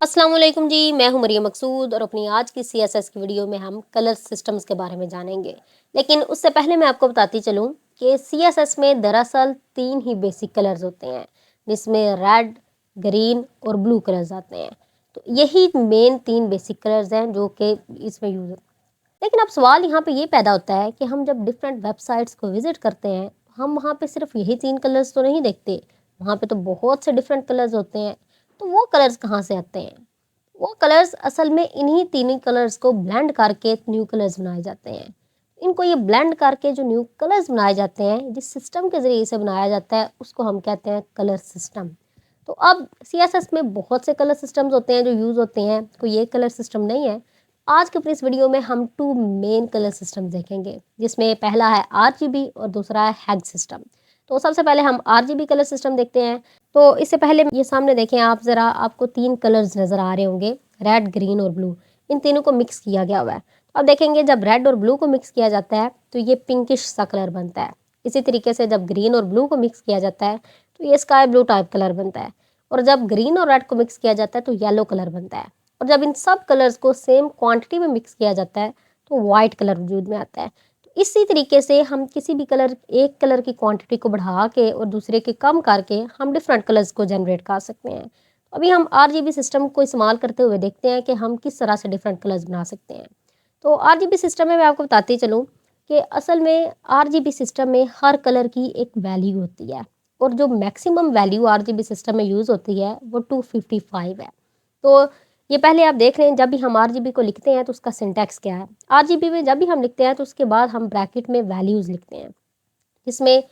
अस्सलाम वालेकुम जी, मैं हूं मरियम मकसूद और अपनी आज की सीएसएस की वीडियो में हम कलर सिस्टम्स के बारे में जानेंगे। लेकिन उससे पहले मैं आपको बताती चलूं कि सीएसएस में दरअसल 3 ही बेसिक कलर्स होते हैं, जिसमें रेड, ग्रीन और ब्लू कलर्स आते हैं। तो यही मेन 3 बेसिक कलर्स हैं जो कि इसमें यूज़ होते हैं। लेकिन अब सवाल यहाँ पे ये पैदा होता है कि हम जब डिफरेंट वेबसाइट्स को विजिट करते हैं, हम वहाँ पे सिर्फ यही 3 कलर्स तो नहीं देखते, वहाँ पे तो बहुत से डिफरेंट कलर्स होते हैं। तो वो कलर्स कहाँ से आते हैं? वो कलर्स असल में इन्हीं तीनों कलर्स को ब्लेंड करके न्यू कलर्स बनाए जाते हैं। इनको ये ब्लेंड करके जो न्यू कलर्स बनाए जाते हैं, जिस सिस्टम के ज़रिए इसे बनाया जाता है, उसको हम कहते हैं कलर सिस्टम। तो अब सीएसएस में बहुत से कलर सिस्टम्स होते हैं जो यूज़ होते हैं, कोई एक कलर सिस्टम नहीं है। आज के अपनी इस वीडियो में हम 2 मेन कलर सिस्टम देखेंगे, जिसमें पहला है आरजीबी और दूसरा है हैग सिस्टम। तो सबसे पहले हम आरजीबी कलर सिस्टम देखते हैं। तो इससे पहले ये सामने देखें आप ज़रा, आपको 3 कलर्स नज़र आ रहे होंगे, रेड, ग्रीन और ब्लू। इन तीनों को मिक्स किया गया हुआ है। अब देखेंगे जब रेड और ब्लू को मिक्स किया जाता है तो ये पिंकिश सा कलर बनता है। इसी तरीके से जब ग्रीन और ब्लू को मिक्स किया जाता है तो ये स्काई ब्लू टाइप कलर बनता है। और जब ग्रीन और रेड को मिक्स किया जाता है तो येलो कलर बनता है। और जब इन सब कलर्स को सेम क्वांटिटी में मिक्स किया जाता है तो वाइट कलर वजूद में आता है। इसी तरीके से हम किसी भी कलर, एक कलर की क्वांटिटी को बढ़ा के और दूसरे के कम करके हम डिफरेंट कलर्स को जनरेट कर सकते हैं। अभी हम आरजीबी सिस्टम को इस्तेमाल करते हुए देखते हैं कि हम किस तरह से डिफरेंट कलर्स बना सकते हैं। तो आरजीबी सिस्टम में मैं आपको बताती चलूँ कि असल में आरजीबी सिस्टम में हर कलर की एक वैल्यू होती है और जो मैक्सिमम वैल्यू आरजीबी सिस्टम में यूज़ होती है वो 255 है। तो ये पहले आप देख लें, जब भी हम आरजीबी को लिखते हैं तो उसका सिंटैक्स क्या है। आरजीबी में जब भी हम लिखते हैं तो उसके बाद हम ब्रैकेट में वैल्यूज़ लिखते हैं, जिसमें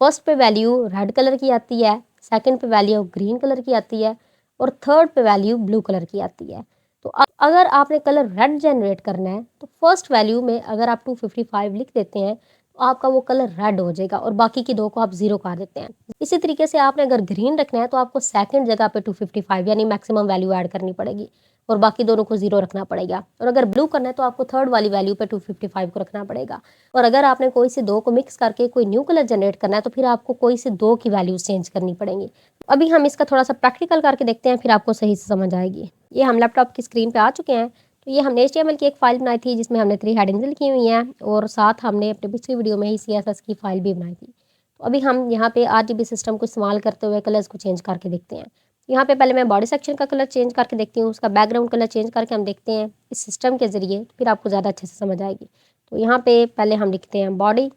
फर्स्ट पे वैल्यू रेड कलर की आती है, सेकंड पे वैल्यू ग्रीन कलर की आती है और थर्ड पे वैल्यू ब्लू कलर की आती है। तो अगर आपने कलर रेड जनरेट करना है तो फर्स्ट वैल्यू में अगर आप 255 लिख देते हैं तो आपका वो कलर रेड हो जाएगा और बाकी की दो को आप ज़ीरो कर देते हैं। इसी तरीके से आपने अगर ग्रीन रखना है तो आपको सेकंड जगह पे 255 यानी मैक्सिमम वैल्यू ऐड करनी पड़ेगी और बाकी दोनों को ज़ीरो रखना पड़ेगा। और अगर ब्लू करना है तो आपको थर्ड वाली वैल्यू पे 255 को रखना पड़ेगा। और अगर आपने कोई से दो को मिक्स करके कोई न्यू कलर जनरेट करना है तो फिर आपको कोई से दो की वैल्यूज चेंज करनी पड़ेंगी। अभी हम इसका थोड़ा सा प्रैक्टिकल करके देखते हैं, फिर आपको सही से समझ आएगी। ये हम लैपटॉप की स्क्रीन पे आ चुके हैं। तो ये हमने HTML की एक फाइल बनाई थी जिसमें हमने 3 हेडिंग्स लिखी हुई हैं और साथ हमने अपने पिछली वीडियो में ही CSS की फाइल भी बनाई थी। तो अभी हम यहाँ पे RGB सिस्टम को इस्तेमाल करते हुए कलर्स को चेंज करके देखते हैं। यहाँ पे पहले मैं बॉडी सेक्शन का कलर चेंज करके देखती हूँ, उसका बैकग्राउंड कलर चेंज करके हम देखते हैं इस सिस्टम के ज़रिए, फिर आपको ज़्यादा अच्छे से समझ आएगी। तो यहाँ पे पहले हम लिखते हैं बॉडी,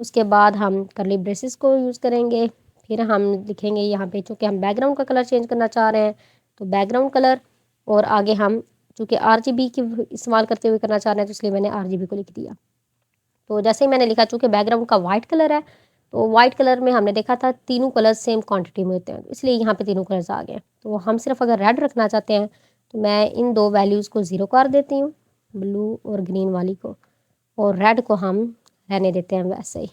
उसके बाद हम कर्ली ब्रेसेस को यूज़ करेंगे, फिर हम लिखेंगे यहाँ पे चूँकि हम बैकग्राउंड का कलर चेंज करना चाह रहे हैं तो बैकग्राउंड कलर, और आगे हम चूँकि RGB की इस्तेमाल करते हुए करना चाह रहे हैं तो इसलिए मैंने RGB को लिख दिया। तो जैसे ही मैंने लिखा, चूँकि बैकग्राउंड का वाइट कलर है तो वाइट कलर में हमने देखा था तीनों कलर्स सेम क्वांटिटी में होते हैं, इसलिए यहाँ पे तीनों कलर्स आ गए। तो हम सिर्फ अगर रेड रखना चाहते हैं तो मैं इन दो वैल्यूज़ को ज़ीरो कर देती हूँ, ब्लू और ग्रीन वाली को, और रेड को हम रहने देते हैं वैसे ही।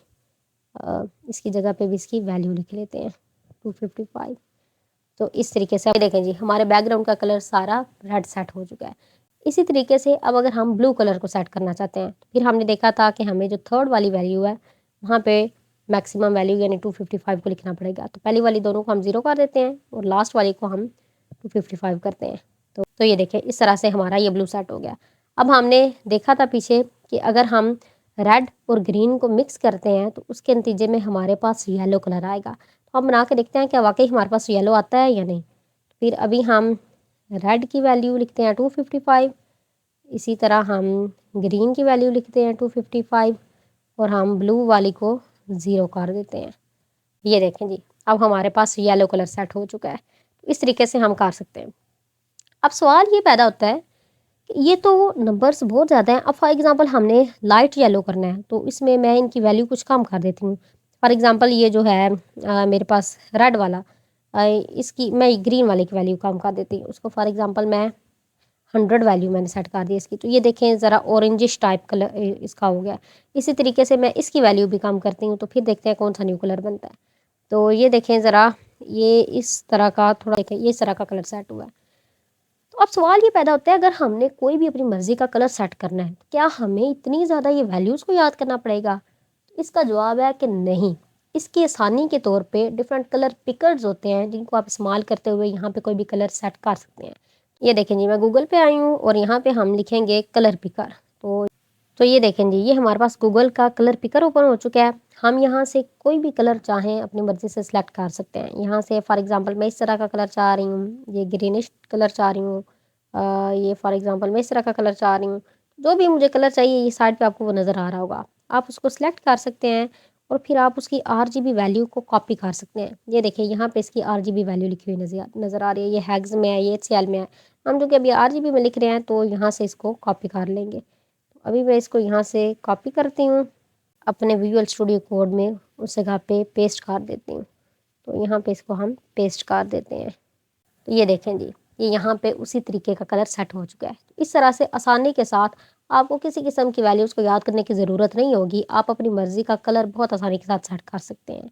इसकी जगह पे भी इसकी वैल्यू लिख लेते हैं 255। तो इस तरीके से अब देखें जी, हमारे बैकग्राउंड का कलर सारा रेड सेट हो चुका है। इसी तरीके से अब अगर हम ब्लू कलर को सेट करना चाहते हैं तो फिर हमने देखा था कि हमें जो थर्ड वाली वैल्यू है वहाँ पे मैक्सिमम वैल्यू यानी 255 को लिखना पड़ेगा। तो पहली वाली दोनों को हम ज़ीरो कर देते हैं और लास्ट वाली को हम 255 करते हैं। तो ये देखें, इस तरह से हमारा ये ब्लू सेट हो गया। अब हमने देखा था पीछे कि अगर हम रेड और ग्रीन को मिक्स करते हैं तो उसके नतीजे में हमारे पास येलो कलर आएगा। तो हम बना के देखते हैं क्या वाकई हमारे पास येलो आता है या नहीं। फिर अभी हम रेड की वैल्यू लिखते हैं 255, इसी तरह हम ग्रीन की वैल्यू लिखते हैं 255 और हम ब्लू वाली को ज़ीरो कर देते हैं। ये देखें जी, अब हमारे पास येलो कलर सेट हो चुका है। इस तरीके से हम कर सकते हैं। अब सवाल ये पैदा होता है कि ये तो नंबर्स बहुत ज़्यादा हैं। अब फॉर एग्ज़ाम्पल हमने लाइट येलो करना है तो इसमें मैं इनकी वैल्यू कुछ कम कर देती हूँ। फॉर एग्ज़ाम्पल ये जो है मेरे पास रेड वाला, इसकी मैं ग्रीन वाले की वैल्यू कम कर देती हूँ। उसको फॉर एग्ज़ाम्पल मैं 100 वैल्यू मैंने सेट कर दी इसकी। तो ये देखें ज़रा ऑरेंजिश टाइप कलर इसका हो गया। इसी तरीके से मैं इसकी वैल्यू भी कम करती हूँ तो फिर देखते हैं कौन सा न्यू कलर बनता है। तो ये देखें ज़रा, ये इस तरह का थोड़ा देखें, ये इस तरह का कलर सेट हुआ है। तो अब सवाल ये पैदा होता है, अगर हमने कोई भी अपनी मर्ज़ी का कलर सेट करना है तो क्या हमें इतनी ज़्यादा ये वैल्यूज़ को याद करना पड़ेगा? तो इसका जवाब है कि नहीं। इसकी आसानी के तौर पे डिफरेंट कलर पिकर्स होते हैं जिनको आप इस्तेमाल करते हुए यहाँ पे कोई भी कलर सेट कर सकते हैं। ये देखें जी, मैं गूगल पे आई हूँ और यहाँ पे हम लिखेंगे कलर पिकर। तो ये देखें जी, ये हमारे पास गूगल का कलर पिकर ओपन हो चुका है। हम यहाँ से कोई भी कलर चाहें अपनी मर्ज़ी से सिलेक्ट कर सकते हैं। यहाँ से फॉर एग्ज़ाम्पल मैं इस तरह का कलर चाह रही हूँ, ये ग्रीनिश कलर चाह रही हूँ, ये फॉर एग्ज़ाम्पल मैं इस तरह का कलर चाह रही हूँ। जो भी मुझे कलर चाहिए, ये साइड पे आपको वो नज़र आ रहा होगा। आप उसको सिलेक्ट कर सकते हैं और फिर आप उसकी RGB वैल्यू को कॉपी कर सकते हैं। ये देखिए, यहाँ पे इसकी RGB वैल्यू लिखी हुई नज़र आ रही है। ये हैग्स में है, ये HCL में है। हम जो कि अभी RGB में लिख रहे हैं, तो यहाँ से इसको कॉपी कर लेंगे। अभी मैं इसको यहाँ से कॉपी करती हूँ, अपने विजुअल स्टूडियो कोड में उस जगह पे पेस्ट कर देती हूँ। तो यहाँ पे इसको हम पेस्ट कर देते हैं। तो ये देखें जी, ये यहाँ पे उसी तरीके का कलर सेट हो चुका है। इस तरह से आसानी के साथ आपको किसी किस्म की वैल्यूज़ को याद करने की ज़रूरत नहीं होगी। आप अपनी मर्ज़ी का कलर बहुत आसानी के साथ सेट कर सकते हैं।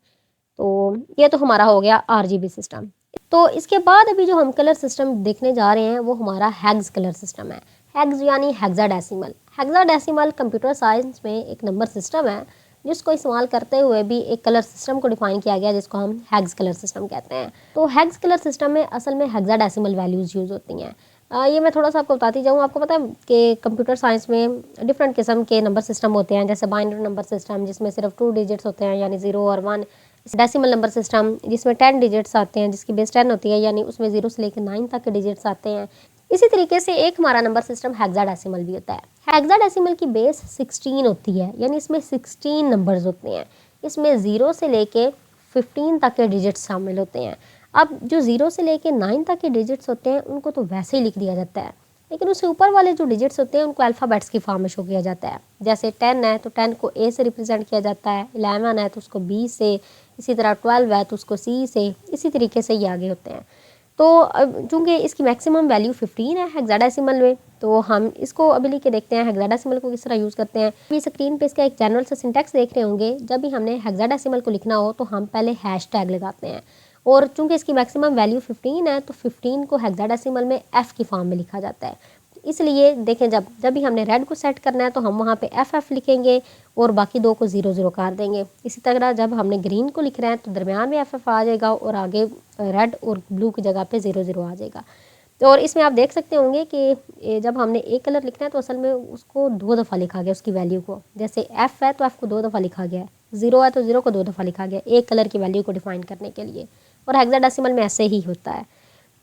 तो ये तो हमारा हो गया RGB सिस्टम। तो इसके बाद अभी जो हम कलर सिस्टम देखने जा रहे हैं, वो हमारा हेक्स कलर सिस्टम है। हेक्स यानी हेक्साडेसिमल। हेक्साडेसिमल कंप्यूटर साइंस में एक नंबर सिस्टम है, जिसको इस्तेमाल करते हुए भी एक कलर सिस्टम को डिफाइन किया गया, जिसको हम हेक्स कलर सिस्टम कहते हैं। तो हेक्स कलर सिस्टम में असल में हेक्साडेसिमल वैल्यूज़ यूज़ होती हैं। ये मैं थोड़ा सा आपको बताती जाऊँ। आपको पता है कि कंप्यूटर साइंस में डिफरेंट किस्म के नंबर सिस्टम होते हैं, जैसे बाइनरी नंबर सिस्टम जिसमें सिर्फ 2 डिजिट्स होते हैं, यानी 0 और 1। डेसिमल नंबर सिस्टम जिसमें 10 डिजिट्स आते हैं, जिसकी बेस 10 होती है, यानी उसमें 0 से लेकर 9 तक के डिजिट्स आते हैं। इसी तरीके से एक हमारा नंबर सिस्टम हेक्साडेसिमल भी होता है। हेक्साडेसिमल की बेस 16 होती है, यानी इसमें 16 नंबर्स होते हैं। इसमें 0 से लेके 15 तक के डिजिट्स शामिल होते हैं। अब जो 0 से लेके 9 तक के डिजिट्स होते हैं, उनको तो वैसे ही लिख दिया जाता है, लेकिन उससे ऊपर वाले जो डिजिट्स होते हैं, उनको अल्फ़ाबेट्स की फॉर्म में शो किया जाता है। जैसे 10 है तो 10 को A से रिप्रेजेंट किया जाता है, 11 है तो उसको B से, इसी तरह 12 है तो उसको C से, इसी तरीके से ये आगे होते हैं। तो अब चूँकि इसकी मैक्सिमम वैल्यू 15 है हेक्साडेसिमल में, तो हम इसको अभी लिख के देखते हैं हेक्साडेसिमल को किस तरह यूज़ करते हैं। अभी स्क्रीन पे इसका एक जनरल सा सिंटैक्स देख रहे होंगे। जब भी हमने हेक्साडेसिमल को लिखना हो तो हम पहले हैशटैग लगाते हैं, और चूँकि इसकी मैक्सिमम वैल्यू 15 है, तो 15 को हेक्साडेसिमल में F की फॉर्म में लिखा जाता है। इसलिए देखें, जब जब भी हमने रेड को सेट करना है तो हम वहाँ पे FF लिखेंगे और बाकी 2 को 0 0 कर देंगे। इसी तरह जब हमने ग्रीन को लिखना है तो दरमियान में FF आ जाएगा और आगे रेड और ब्लू की जगह पे 0 0 आ जाएगा। तो और इसमें आप देख सकते होंगे कि जब हमने एक कलर लिखना है तो असल में उसको 2 दफ़ा लिखा गया उसकी वैल्यू को। जैसे F है तो F को 2 दफ़ा लिखा गया है, 0 है तो 0 को 2 दफ़ा लिखा गया, एक कलर की वैल्यू को डिफाइन करने के लिए। और हेक्साडेसिमल में ऐसे ही होता है।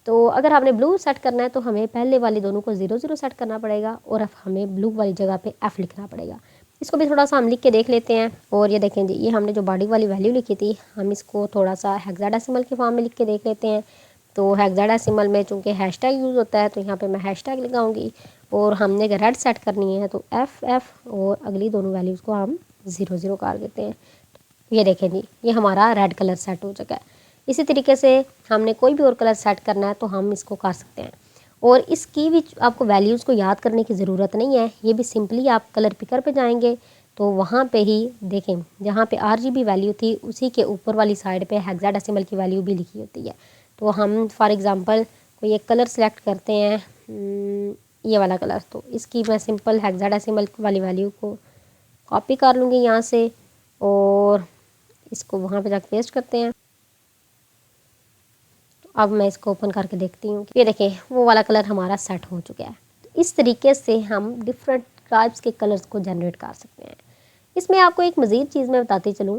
तो अगर हमने ब्लू सेट करना है तो हमें पहले वाली दोनों को 0 0 सेट करना पड़ेगा और अब हमें ब्लू वाली जगह पे F लिखना पड़ेगा। इसको भी थोड़ा सा हम लिख के देख लेते हैं। और ये देखें जी, ये हमने जो बॉडी वाली वैल्यू लिखी थी, हम इसको थोड़ा सा हेक्साडेसिमल की फॉर्म में लिख के देख लेते हैं। तो हेक्साडेसिमल में चूँकि हैशटैग यूज़ होता है, तो यहाँ पे मैं हैशटैग लगाऊंगी। और हमने अगर रेड सेट करनी है तो FF, और अगली दोनों वैल्यूज़ को हम 0 0 कर देते हैं। ये देखें जी, ये हमारा रेड कलर सेट हो चुका है। इसी तरीके से हमने कोई भी और कलर सेट करना है तो हम इसको कर सकते हैं। और इसकी भी आपको वैल्यूज़ को याद करने की ज़रूरत नहीं है। ये भी सिंपली आप कलर पिकर पे जाएंगे तो वहाँ पे ही देखें, जहाँ पे RGB वैल्यू थी उसी के ऊपर वाली साइड पे हेक्साडेसिमल की वैल्यू भी लिखी होती है। तो हम फॉर एग्ज़ाम्पल कोई एक कलर सेलेक्ट करते हैं, ये वाला कलर। तो इसकी मैं सिंपल हेक्साडेसिमल वाली वैल्यू को कॉपी कर लूँगी यहाँ से और इसको वहाँ पे जाकर पेस्ट करते हैं। अब मैं इसको ओपन करके देखती हूँ। ये देखें, वो वाला कलर हमारा सेट हो चुका है। इस तरीके से हम डिफरेंट टाइप्स के कलर्स को जनरेट कर सकते हैं। इसमें आपको एक मज़ीद चीज़ मैं बताती चलूँ,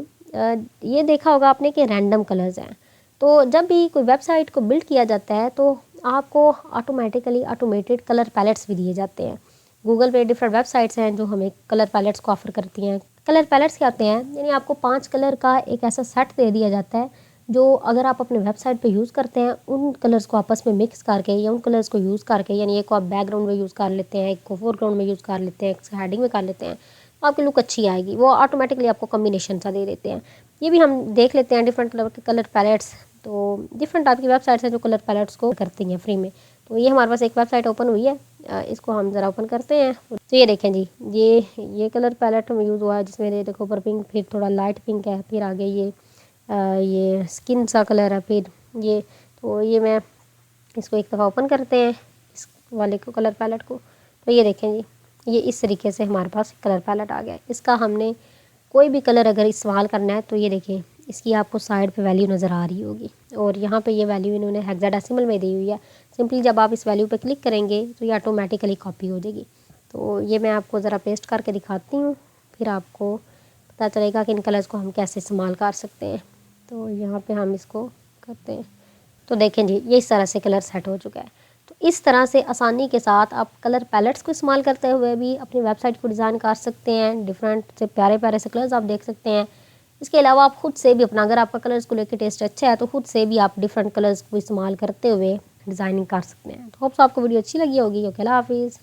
ये देखा होगा आपने कि रैंडम कलर्स हैं। तो जब भी कोई वेबसाइट को बिल्ड किया जाता है तो आपको ऑटोमेटिकली ऑटोमेटेड कलर पैलेट्स भी दिए जाते हैं। गूगल पे डिफरेंट वेबसाइट्स हैं जो हमें कलर पैलेट्स को ऑफ़र करती हैं। कलर पैलेट्स क्या होते हैं, यानी आपको 5 कलर का एक ऐसा सेट दे दिया जाता है जो अगर आप अपने वेबसाइट पे यूज़ करते हैं, उन कलर्स को आपस में मिक्स करके या उन कलर्स को यूज़ करके, यानी एक को आप बैकग्राउंड में यूज़ कर लेते हैं, एक को फोरग्राउंड में यूज़ कर लेते हैं, एक हेडिंग में कर लेते हैं, तो आपकी लुक अच्छी आएगी। वो ऑटोमेटिकली आपको कम्बिनेशन सा दे देते हैं। ये भी हम देख लेते हैं डिफरेंट कलर के कलर पैलेट्स। तो डिफरेंट टाइप की वेबसाइट्स हैं जो कलर पैलेट्स को करती हैं फ्री में। तो ये हमारे पास एक वेबसाइट ओपन हुई है, इसको हम ज़रा ओपन करते हैं। तो ये देखें जी, ये कलर पैलेट में यूज़ हुआ है, जिसमें ये देखो ऊपर पिंक, फिर थोड़ा लाइट पिंक है, फिर आगे ये स्किन सा कलर है, फिर ये। तो ये मैं इसको एक दफ़ा ओपन करते हैं इस वाले को, कलर पैलेट को। तो ये देखें जी, ये इस तरीके से हमारे पास कलर पैलेट आ गया है। इसका हमने कोई भी कलर अगर इस्तेमाल करना है तो ये देखें, इसकी आपको साइड पे वैल्यू नज़र आ रही होगी और यहाँ पे ये वैल्यू इन्होंने हेक्साडेसिमल में दी हुई है। सिंपली जब आप इस वैल्यू पे क्लिक करेंगे तो ये ऑटोमेटिकली कॉपी हो जाएगी। तो ये मैं आपको ज़रा पेस्ट करके दिखाती हूँ, फिर आपको पता चलेगा कि इन कलर्स को हम कैसे इस्तेमाल कर सकते हैं। तो यहाँ पे हम इसको करते हैं तो देखें जी, ये इस तरह से कलर सेट हो चुका है। तो इस तरह से आसानी के साथ आप कलर पैलेट्स को इस्तेमाल करते हुए भी अपनी वेबसाइट को डिज़ाइन कर सकते हैं। डिफरेंट से प्यारे प्यारे से कलर्स आप देख सकते हैं। इसके अलावा आप खुद से भी अपना, अगर आपका कलर्स को लेकर टेस्ट अच्छा है तो खुद से भी आप डिफरेंट कलर्स को इस्तेमाल करते हुए डिज़ाइनिंग कर सकते हैं। तो होप्स आपको वीडियो अच्छी लगी होगी। ओके, अल्लाह हाफिज़।